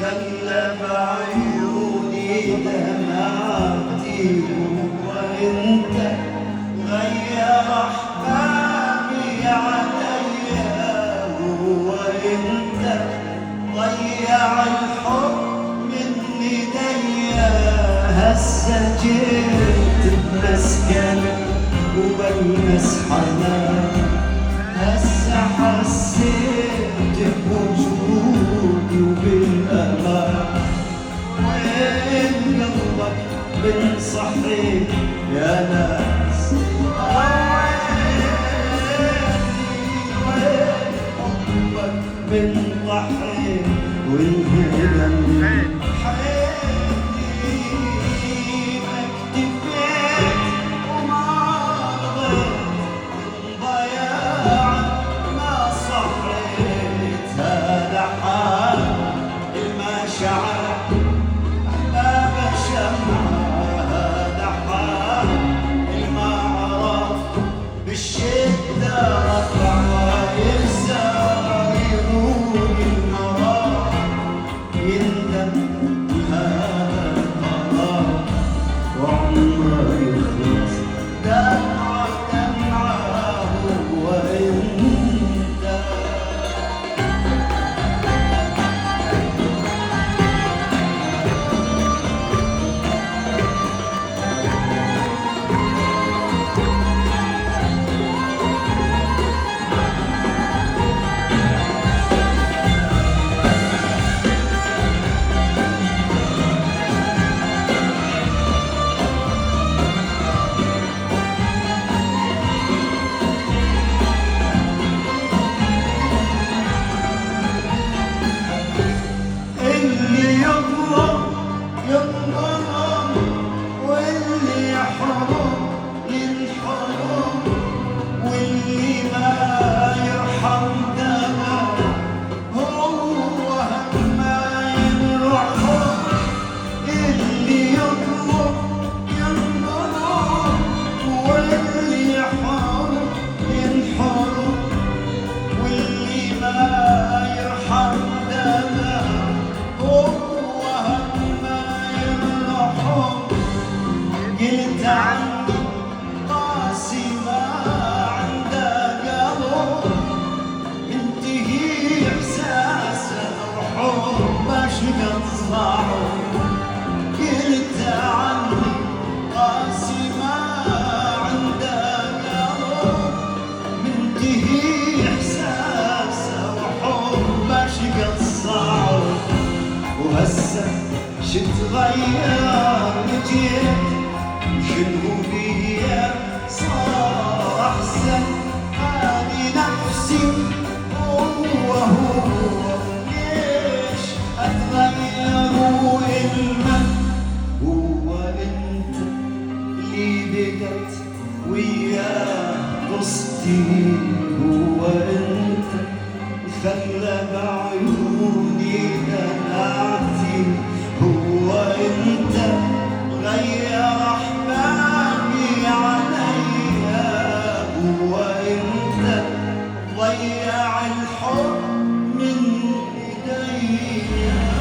خلى بعيوني دمعتي وانت غير احبابي عليا وانت ضيع الحب من ايديا هسه جيت بمسكنك وبلمس حنان هسه حسيت بوجودي وبالامان وين قلبك من صحيح يا ناس وين حبك من ضحيت وانهدم قلت عني قاسي ما عنده قلب منتهي احساسه وحبه شقد صعب قلت عني قاسي ما عنده قلب منتهي احساسه وحبه شقد صعب وهسه شتغير جيت شنو بيا صار احسن اني نفسي هو ليش اتغير والمن هو انت اللي بدت وياه قصتي هو انت خلى بعيوني دمعتي هو انت غير احبابي عليا هو انت ضيع الحب من ايديا